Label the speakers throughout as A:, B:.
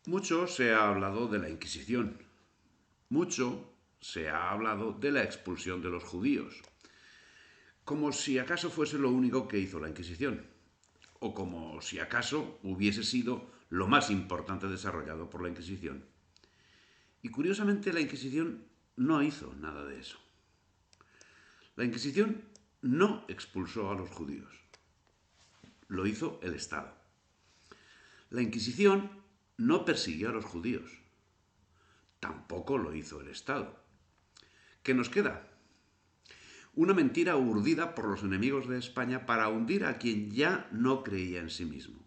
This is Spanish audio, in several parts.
A: Mucho se ha hablado de la Inquisición, mucho se ha hablado de la expulsión de los judíos, como si acaso fuese lo único que hizo la Inquisición, o como si acaso hubiese sido lo más importante desarrollado por la Inquisición. Y curiosamente la Inquisición no hizo nada de eso. La Inquisición no expulsó a los judíos, lo hizo el Estado. La Inquisición no persiguió a los judíos, tampoco lo hizo el Estado. ¿Qué nos queda? Una mentira urdida por los enemigos de España para hundir a quien ya no creía en sí mismo.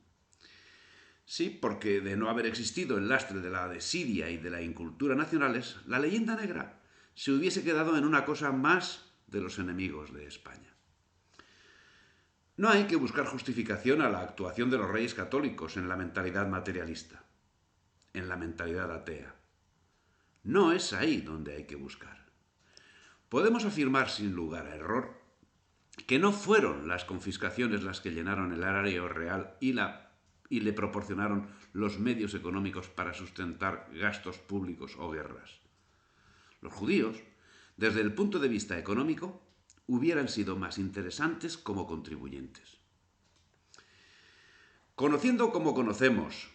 A: Sí, porque de no haber existido el lastre de la desidia y de la incultura nacionales, la leyenda negra se hubiese quedado en una cosa más de los enemigos de España. No hay que buscar justificación a la actuación de los reyes católicos en la mentalidad materialista, en la mentalidad atea. No es ahí donde hay que buscar. Podemos afirmar sin lugar a error que no fueron las confiscaciones las que llenaron el erario real y le proporcionaron los medios económicos para sustentar gastos públicos o guerras. Los judíos, desde el punto de vista económico, hubieran sido más interesantes como contribuyentes. Conociendo como conocemos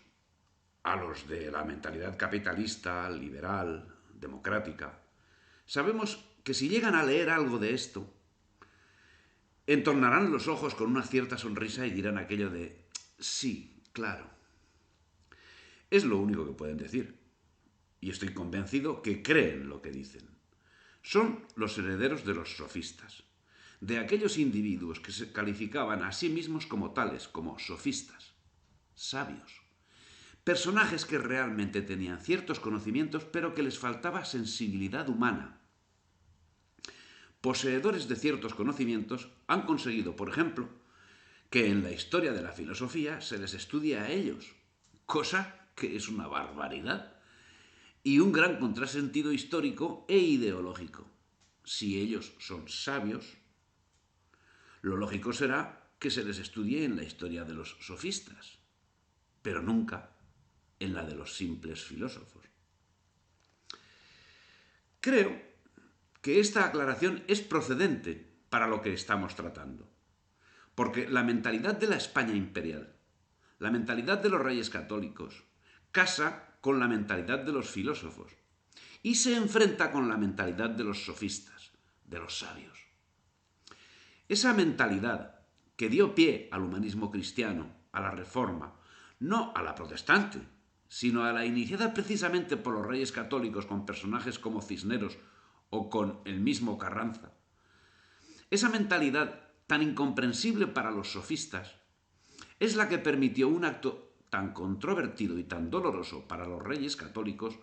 A: a los de la mentalidad capitalista, liberal, democrática, sabemos que si llegan a leer algo de esto, entornarán los ojos con una cierta sonrisa y dirán aquello de sí, claro. Es lo único que pueden decir. Y estoy convencido que creen lo que dicen. Son los herederos de los sofistas, de aquellos individuos que se calificaban a sí mismos como tales, como sofistas, sabios, personajes que realmente tenían ciertos conocimientos pero que les faltaba sensibilidad humana. Poseedores de ciertos conocimientos han conseguido, por ejemplo, que en la historia de la filosofía se les estudie a ellos, cosa que es una barbaridad y un gran contrasentido histórico e ideológico. Si ellos son sabios, lo lógico será que se les estudie en la historia de los sofistas, pero nunca en la de los simples filósofos. Creo que esta aclaración es procedente para lo que estamos tratando, porque la mentalidad de la España imperial, la mentalidad de los reyes católicos, casa con la mentalidad de los filósofos y se enfrenta con la mentalidad de los sofistas, de los sabios. Esa mentalidad que dio pie al humanismo cristiano, a la reforma, no a la protestante, sino a la iniciada precisamente por los reyes católicos con personajes como Cisneros o con el mismo Carranza. Esa mentalidad tan incomprensible para los sofistas es la que permitió un acto tan controvertido y tan doloroso para los reyes católicos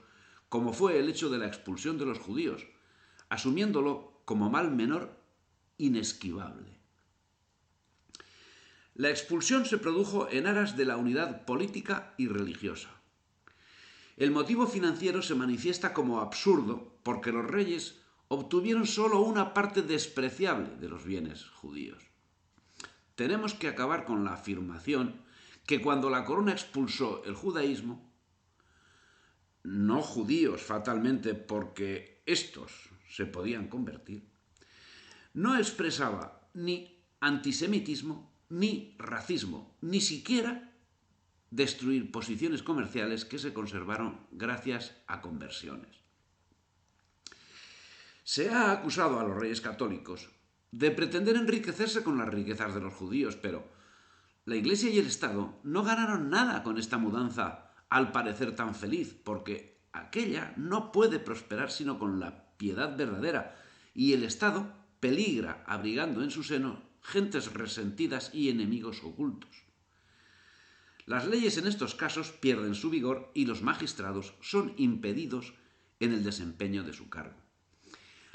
A: como fue el hecho de la expulsión de los judíos, asumiéndolo como mal menor inesquivable. La expulsión se produjo en aras de la unidad política y religiosa. El motivo financiero se manifiesta como absurdo porque los reyes obtuvieron solo una parte despreciable de los bienes judíos. Tenemos que acabar con la afirmación que cuando la corona expulsó el judaísmo, no judíos fatalmente porque estos se podían convertir, no expresaba ni antisemitismo ni racismo, ni siquiera destruir posiciones comerciales que se conservaron gracias a conversiones. Se ha acusado a los reyes católicos de pretender enriquecerse con las riquezas de los judíos, pero la Iglesia y el Estado no ganaron nada con esta mudanza al parecer tan feliz, porque aquella no puede prosperar sino con la piedad verdadera, y el Estado peligra abrigando en su seno gentes resentidas y enemigos ocultos. Las leyes en estos casos pierden su vigor y los magistrados son impedidos en el desempeño de su cargo.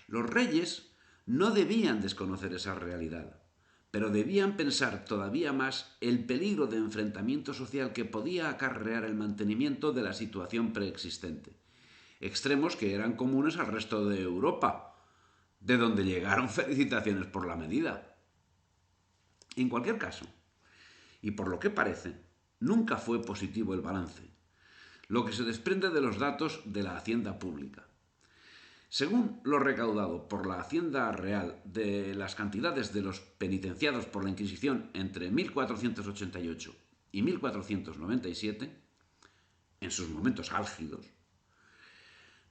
A: Los reyes no debían desconocer esa realidad, pero debían pensar todavía más el peligro de enfrentamiento social que podía acarrear el mantenimiento de la situación preexistente, extremos que eran comunes al resto de Europa, de donde llegaron felicitaciones por la medida. En cualquier caso, y por lo que parece, nunca fue positivo el balance. lo que se desprende de los datos de la Hacienda Pública. Según lo recaudado por la Hacienda Real de las cantidades de los penitenciados por la Inquisición entre 1488 y 1497, en sus momentos álgidos,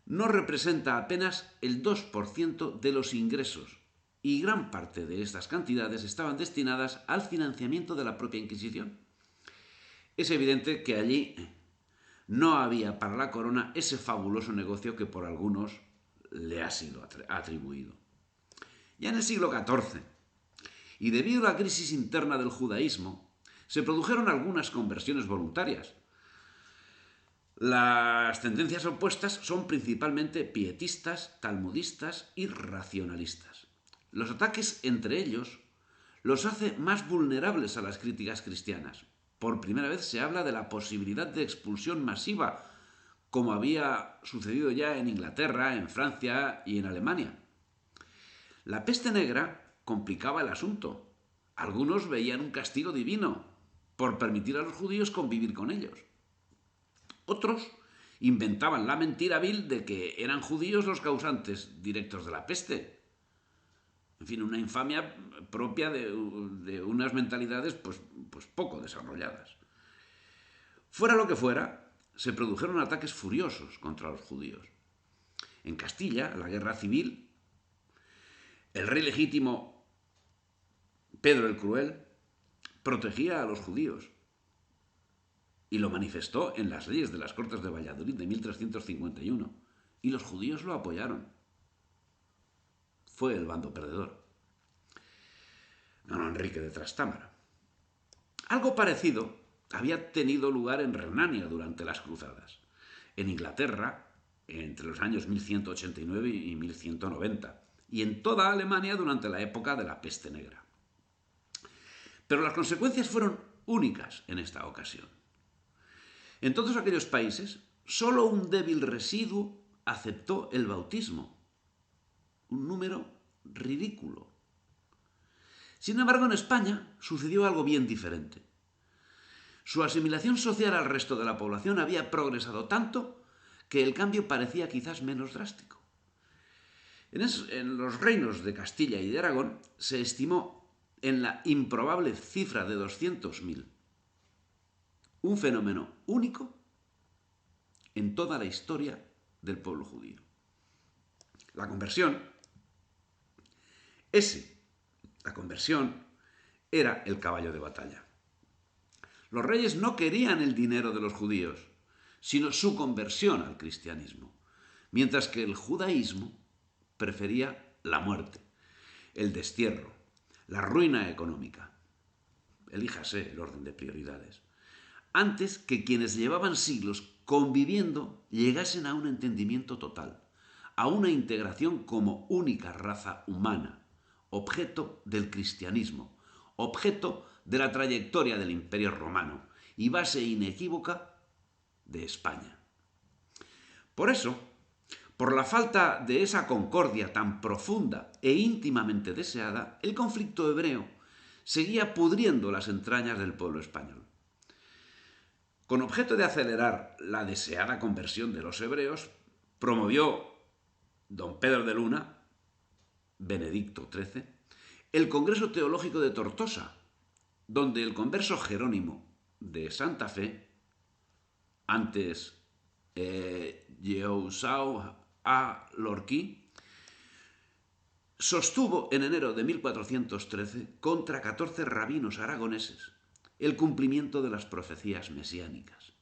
A: no representa apenas el 2% de los ingresos, y gran parte de estas cantidades estaban destinadas al financiamiento de la propia Inquisición. Es evidente que allí no había para la corona ese fabuloso negocio que por algunos le ha sido atribuido. Ya en el siglo XIV, y debido a la crisis interna del judaísmo, se produjeron algunas conversiones voluntarias. Las tendencias opuestas son principalmente pietistas, talmudistas y racionalistas. Los ataques entre ellos los hace más vulnerables a las críticas cristianas. Por primera vez se habla de la posibilidad de expulsión masiva, como había sucedido ya en Inglaterra, en Francia y en Alemania. La peste negra complicaba el asunto. Algunos veían un castigo divino por permitir a los judíos convivir con ellos. Otros inventaban la mentira vil de que eran judíos los causantes directos de la peste. En fin, una infamia propia de unas mentalidades pues poco desarrolladas. Fuera lo que fuera, se produjeron ataques furiosos contra los judíos. En Castilla, la guerra civil, el rey legítimo Pedro el Cruel protegía a los judíos y lo manifestó en las leyes de las Cortes de Valladolid de 1351, y los judíos lo apoyaron. Fue el bando perdedor. Don Enrique de Trastámara. Algo parecido había tenido lugar en Renania durante las cruzadas, en Inglaterra entre los años 1189 y 1190, y en toda Alemania durante la época de la peste negra. Pero las consecuencias fueron únicas en esta ocasión. En todos aquellos países, solo un débil residuo aceptó el bautismo, un número ridículo. Sin embargo, en España sucedió algo bien diferente. Su asimilación social al resto de la población había progresado tanto que el cambio parecía quizás menos drástico. En los reinos de Castilla y de Aragón se estimó en la improbable cifra de 200.000. Un fenómeno único en toda la historia del pueblo judío. La conversión era el caballo de batalla. Los reyes no querían el dinero de los judíos, sino su conversión al cristianismo, mientras que el judaísmo prefería la muerte, el destierro, la ruina económica. Elíjase el orden de prioridades. Antes que quienes llevaban siglos conviviendo llegasen a un entendimiento total, a una integración como única raza humana, objeto del cristianismo, objeto de la trayectoria del Imperio Romano y base inequívoca de España. Por eso, por la falta de esa concordia tan profunda e íntimamente deseada, el conflicto hebreo seguía pudriendo las entrañas del pueblo español. Con objeto de acelerar la deseada conversión de los hebreos, promovió don Pedro de Luna, Benedicto XIII, el Congreso Teológico de Tortosa, donde el converso Jerónimo de Santa Fe, antes Yehoshua a Lorquí, sostuvo en enero de 1413 contra 14 rabinos aragoneses el cumplimiento de las profecías mesiánicas.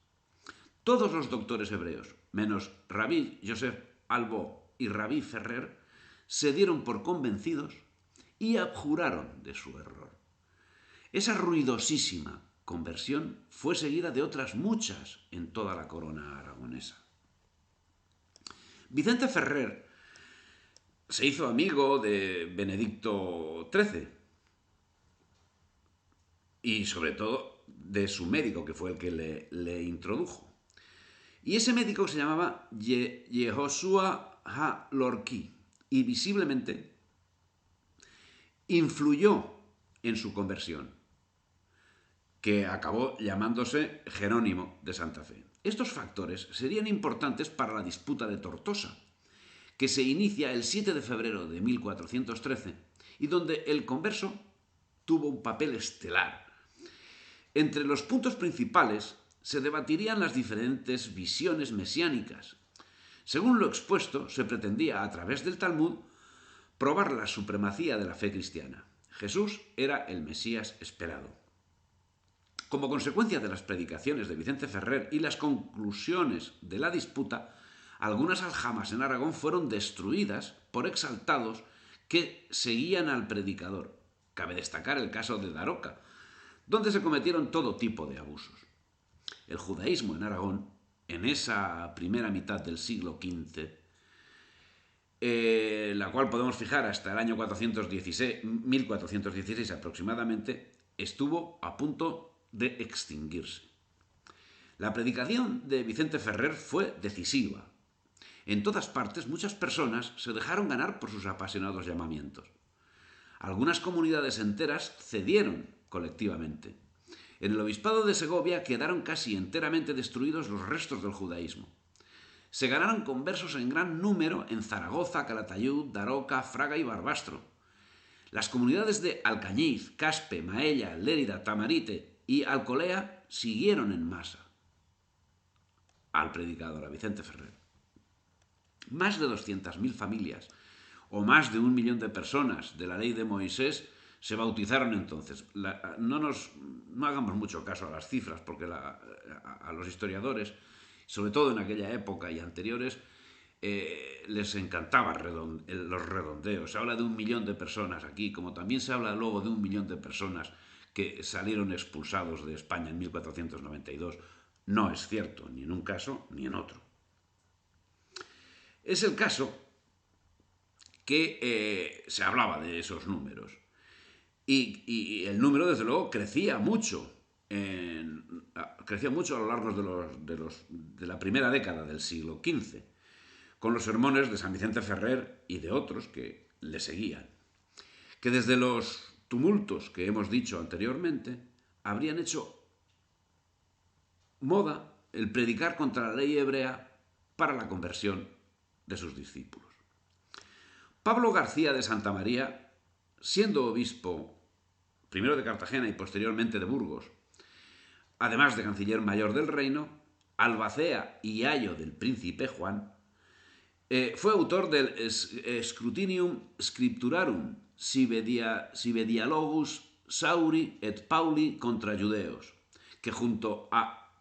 A: Todos los doctores hebreos, menos Rabí Joseph Albó y Rabí Ferrer, se dieron por convencidos y abjuraron de su error. Esa ruidosísima conversión fue seguida de otras muchas en toda la corona aragonesa. Vicente Ferrer se hizo amigo de Benedicto XIII y sobre todo de su médico, que fue el que le introdujo. Y ese médico se llamaba Yehoshua a Lorquí y visiblemente influyó en su conversión, que acabó llamándose Jerónimo de Santa Fe. Estos factores serían importantes para la disputa de Tortosa, que se inicia el 7 de febrero de 1413 y donde el converso tuvo un papel estelar. Entre los puntos principales se debatirían las diferentes visiones mesiánicas. Según lo expuesto, se pretendía a través del Talmud probar la supremacía de la fe cristiana. Jesús era el Mesías esperado. Como consecuencia de las predicaciones de Vicente Ferrer y las conclusiones de la disputa, algunas aljamas en Aragón fueron destruidas por exaltados que seguían al predicador. Cabe destacar el caso de Daroca, donde se cometieron todo tipo de abusos. El judaísmo en Aragón, en esa primera mitad del siglo XV, la cual podemos fijar hasta el año 1416 aproximadamente, estuvo a punto de extinguirse. La predicación de Vicente Ferrer fue decisiva. En todas partes muchas personas se dejaron ganar por sus apasionados llamamientos. Algunas comunidades enteras cedieron colectivamente. En el obispado de Segovia quedaron casi enteramente destruidos los restos del judaísmo. Se ganaron conversos en gran número en Zaragoza, Calatayud, Daroca, Fraga y Barbastro. Las comunidades de Alcañiz, Caspe, Maella, Lérida, Tamarite y Alcolea siguieron en masa al predicador, a Vicente Ferrer. Más de 200.000 familias o más de 1 millón de personas de la ley de Moisés se bautizaron entonces. No hagamos mucho caso a las cifras, porque a los historiadores, sobre todo en aquella época y anteriores, les encantaban los redondeos. Se habla de 1 millón de personas aquí, como también se habla luego de 1 millón de personas que salieron expulsados de España en 1492. No es cierto, ni en un caso ni en otro. Es el caso que se hablaba de esos números. Y el número, desde luego, crecía mucho a lo largo de la primera década del siglo XV, con los sermones de San Vicente Ferrer y de otros que le seguían, que desde los tumultos que hemos dicho anteriormente habrían hecho moda el predicar contra la ley hebrea para la conversión de sus discípulos. Pablo García de Santa María, siendo obispo primero de Cartagena y posteriormente de Burgos, además de canciller mayor del reino, albacea y ayo del príncipe Juan, fue autor del Scrutinium Scripturarum sive dialogus Sauri et Pauli contra Judeos, que junto a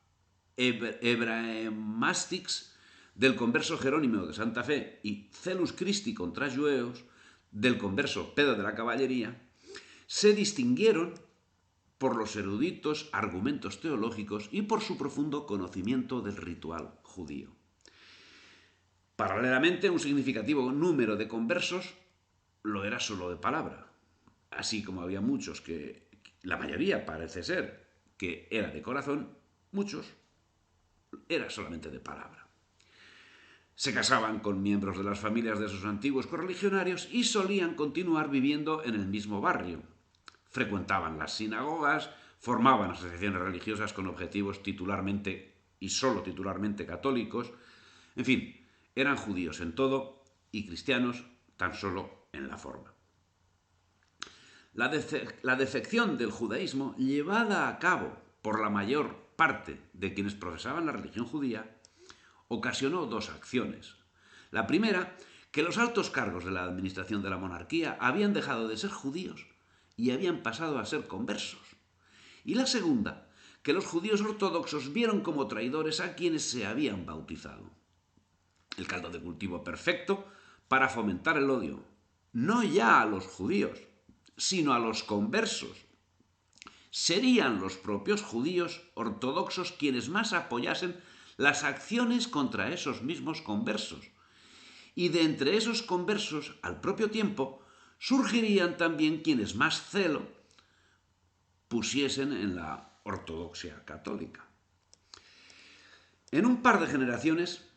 A: Hebraemastix del converso Jerónimo de Santa Fe y Celus Christi contra Judeos del converso Pedro de la Caballería, se distinguieron por los eruditos argumentos teológicos y por su profundo conocimiento del ritual judío. Paralelamente, un significativo número de conversos lo era solo de palabra, así como había muchos que, la mayoría parece ser, que era de corazón, muchos era solamente de palabra. Se casaban con miembros de las familias de sus antiguos correligionarios y solían continuar viviendo en el mismo barrio. Frecuentaban las sinagogas, formaban asociaciones religiosas con objetivos titularmente y solo titularmente católicos. En fin, eran judíos en todo y cristianos tan solo en la forma. La defección del judaísmo, llevada a cabo por la mayor parte de quienes profesaban la religión judía, ocasionó dos acciones. La primera, que los altos cargos de la administración de la monarquía habían dejado de ser judíos y habían pasado a ser conversos. Y la segunda, que los judíos ortodoxos vieron como traidores a quienes se habían bautizado. El caldo de cultivo perfecto para fomentar el odio, no ya a los judíos, sino a los conversos. Serían los propios judíos ortodoxos quienes más apoyasen las acciones contra esos mismos conversos. Y de entre esos conversos, al propio tiempo, surgirían también quienes más celo pusiesen en la ortodoxia católica. En un par de generaciones,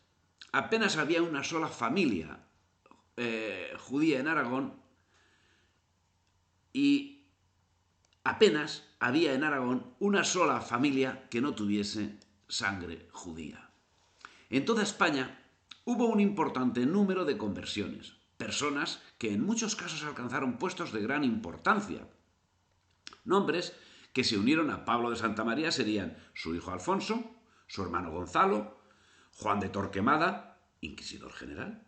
A: apenas había una sola familia judía en Aragón y apenas había en Aragón una sola familia que no tuviese sangre judía. En toda España hubo un importante número de conversiones, personas que en muchos casos alcanzaron puestos de gran importancia. Nombres que se unieron a Pablo de Santa María serían su hijo Alfonso, su hermano Gonzalo, Juan de Torquemada, inquisidor general,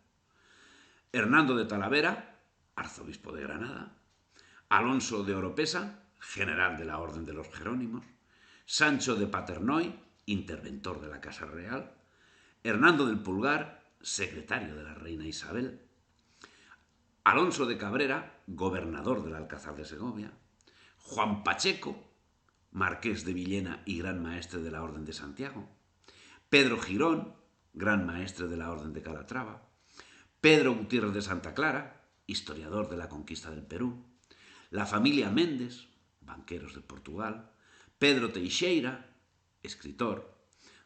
A: Hernando de Talavera, arzobispo de Granada, Alonso de Oropesa, general de la Orden de los Jerónimos, Sancho de Paternoy, interventor de la Casa Real, Hernando del Pulgar, secretario de la reina Isabel, Alonso de Cabrera, gobernador del Alcázar de Segovia, Juan Pacheco, marqués de Villena y gran maestre de la Orden de Santiago, Pedro Girón, gran maestre de la Orden de Calatrava, Pedro Gutiérrez de Santa Clara, historiador de la conquista del Perú, la familia Méndez, banqueros de Portugal, Pedro Teixeira, escritor,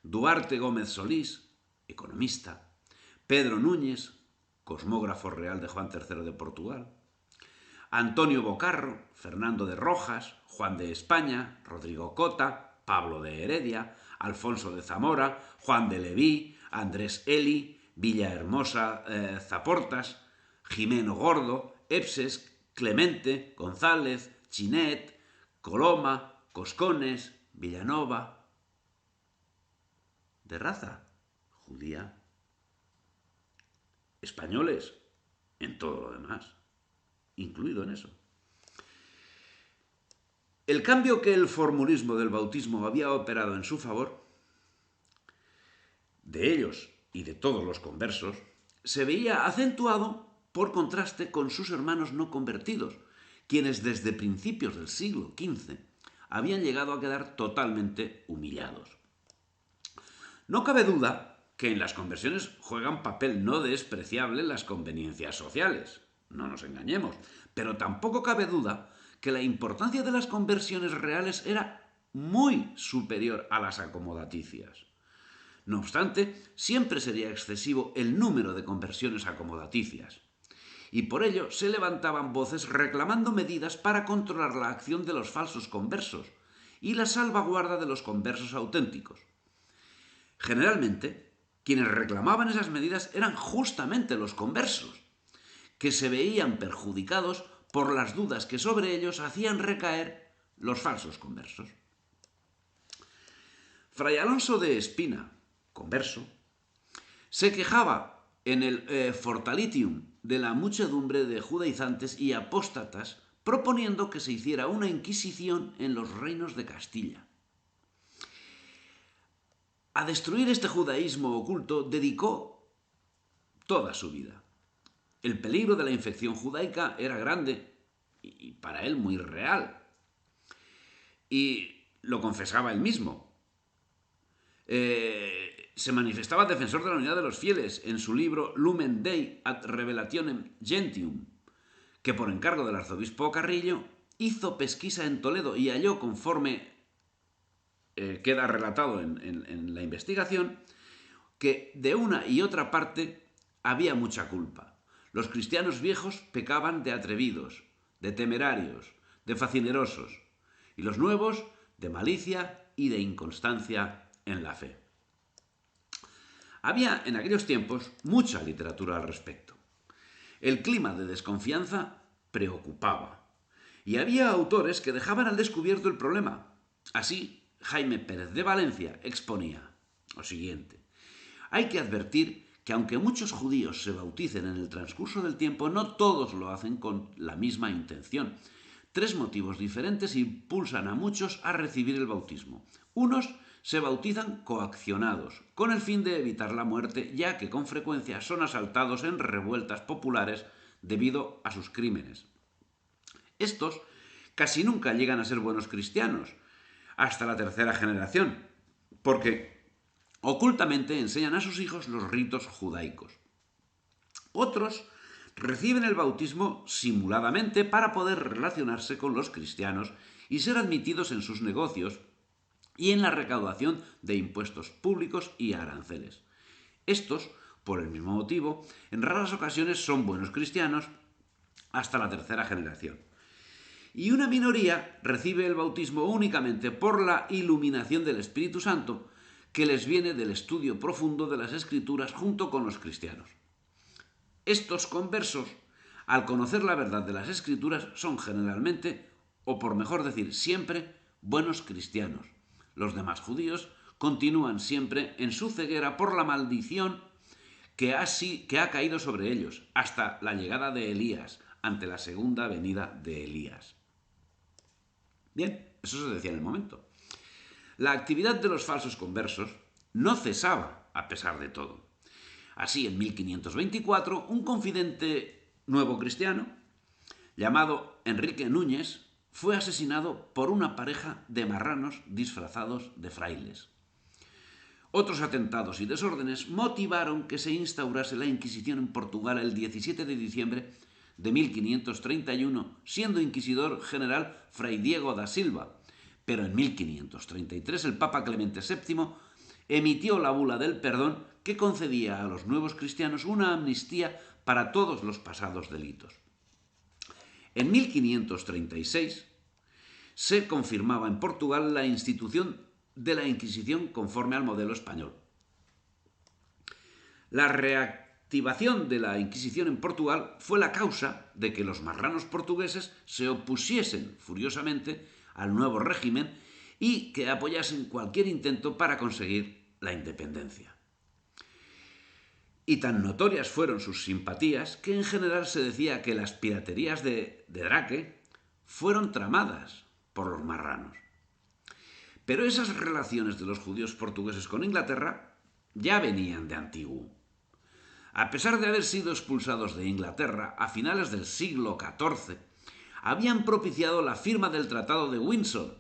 A: Duarte Gómez Solís, economista, Pedro Núñez, cosmógrafo real de Juan III de Portugal, Antonio Bocarro, Fernando de Rojas, Juan de España, Rodrigo Cota, Pablo de Heredia, Alfonso de Zamora, Juan de Leví, Andrés Eli, Villahermosa Zaportas, Jimeno Gordo, Epses, Clemente, González, Chinet, Coloma, Coscones, Villanova. De raza judía. Españoles en todo lo demás, incluido en eso. El cambio que el formulismo del bautismo había operado en su favor, de ellos y de todos los conversos, se veía acentuado por contraste con sus hermanos no convertidos, quienes desde principios del siglo XV habían llegado a quedar totalmente humillados. No cabe duda que en las conversiones juegan papel no despreciable las conveniencias sociales, no nos engañemos, pero tampoco cabe duda que la importancia de las conversiones reales era muy superior a las acomodaticias. No obstante, siempre sería excesivo el número de conversiones acomodaticias, y por ello se levantaban voces reclamando medidas para controlar la acción de los falsos conversos y la salvaguarda de los conversos auténticos. Generalmente, quienes reclamaban esas medidas eran justamente los conversos, que se veían perjudicados por las dudas que sobre ellos hacían recaer los falsos conversos. Fray Alonso de Espina, converso, se quejaba en el Fortalitium de la muchedumbre de judaizantes y apóstatas, proponiendo que se hiciera una inquisición en los reinos de Castilla. A destruir este judaísmo oculto dedicó toda su vida. El peligro de la infección judaica era grande y para él muy real. Y lo confesaba él mismo. Se manifestaba defensor de la unidad de los fieles en su libro Lumen Dei ad Revelationem Gentium, que por encargo del arzobispo Carrillo hizo pesquisa en Toledo y halló, conforme queda relatado en la investigación, que de una y otra parte había mucha culpa. Los cristianos viejos pecaban de atrevidos, de temerarios, de facinerosos, y los nuevos de malicia y de inconstancia en la fe. Había en aquellos tiempos mucha literatura al respecto. El clima de desconfianza preocupaba, y había autores que dejaban al descubierto el problema. Así, Jaime Pérez de Valencia exponía lo siguiente: hay que advertir que aunque muchos judíos se bauticen en el transcurso del tiempo, no todos lo hacen con la misma intención. 3 motivos diferentes impulsan a muchos a recibir el bautismo. Unos se bautizan coaccionados, con el fin de evitar la muerte, ya que con frecuencia son asaltados en revueltas populares debido a sus crímenes. Estos casi nunca llegan a ser buenos cristianos, hasta la 3ª generación, porque ocultamente enseñan a sus hijos los ritos judaicos. Otros reciben el bautismo simuladamente para poder relacionarse con los cristianos y ser admitidos en sus negocios y en la recaudación de impuestos públicos y aranceles. Estos, por el mismo motivo, en raras ocasiones son buenos cristianos hasta la 3ª generación. Y una minoría recibe el bautismo únicamente por la iluminación del Espíritu Santo, que les viene del estudio profundo de las Escrituras junto con los cristianos. Estos conversos, al conocer la verdad de las Escrituras, son generalmente, o por mejor decir siempre, buenos cristianos. Los demás judíos continúan siempre en su ceguera por la maldición que ha caído sobre ellos, hasta la llegada de Elías, ante la segunda venida de Elías. Bien, eso se decía en el momento. La actividad de los falsos conversos no cesaba a pesar de todo. Así, en 1524, un confidente nuevo cristiano, llamado Enrique Núñez, fue asesinado por una pareja de marranos disfrazados de frailes. Otros atentados y desórdenes motivaron que se instaurase la Inquisición en Portugal el 17 de diciembre de 1531, siendo inquisidor general Fray Diego da Silva. Pero en 1533 el Papa Clemente VII emitió la bula del perdón que concedía a los nuevos cristianos una amnistía para todos los pasados delitos. En 1536 se confirmaba en Portugal la institución de la Inquisición conforme al modelo español. La reactivación de la Inquisición en Portugal fue la causa de que los marranos portugueses se opusiesen furiosamente al nuevo régimen y que apoyasen cualquier intento para conseguir la independencia. Y tan notorias fueron sus simpatías que en general se decía que las piraterías de Drake fueron tramadas por los marranos. Pero esas relaciones de los judíos portugueses con Inglaterra ya venían de antiguo. A pesar de haber sido expulsados de Inglaterra a finales del siglo XIV, habían propiciado la firma del Tratado de Windsor,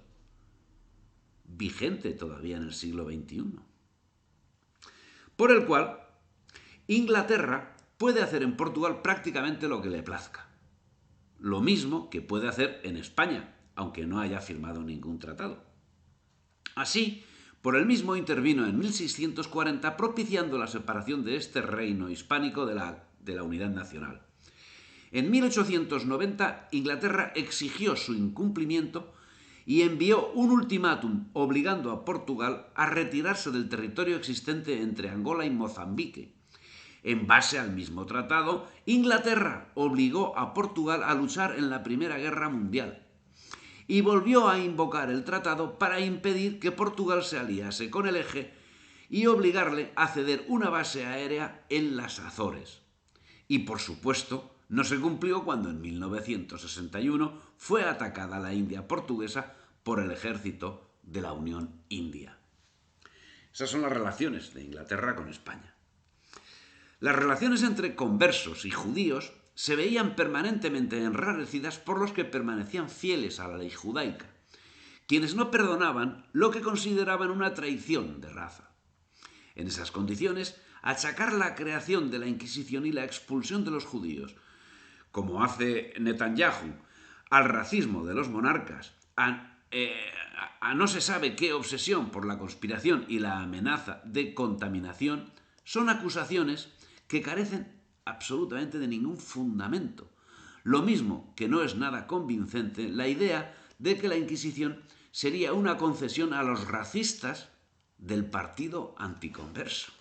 A: vigente todavía en el siglo XXI, por el cual Inglaterra puede hacer en Portugal prácticamente lo que le plazca, lo mismo que puede hacer en España, aunque no haya firmado ningún tratado. Así, por el mismo intervino en 1640 propiciando la separación de este reino hispánico de la unidad nacional. En 1890 Inglaterra exigió su incumplimiento y envió un ultimátum obligando a Portugal a retirarse del territorio existente entre Angola y Mozambique. En base al mismo tratado, Inglaterra obligó a Portugal a luchar en la Primera Guerra Mundial y volvió a invocar el tratado para impedir que Portugal se aliase con el Eje y obligarle a ceder una base aérea en las Azores. Y por supuesto, no se cumplió cuando en 1961 fue atacada la India portuguesa por el ejército de la Unión India. Esas son las relaciones de Inglaterra con España. Las relaciones entre conversos y judíos se veían permanentemente enrarecidas por los que permanecían fieles a la ley judaica, quienes no perdonaban lo que consideraban una traición de raza. En esas condiciones, achacar la creación de la Inquisición y la expulsión de los judíos, como hace Netanyahu, al racismo de los monarcas, a no se sabe qué obsesión por la conspiración y la amenaza de contaminación, son acusaciones que carecen absolutamente de ningún fundamento. Lo mismo que no es nada convincente la idea de que la Inquisición sería una concesión a los racistas del partido anticonverso.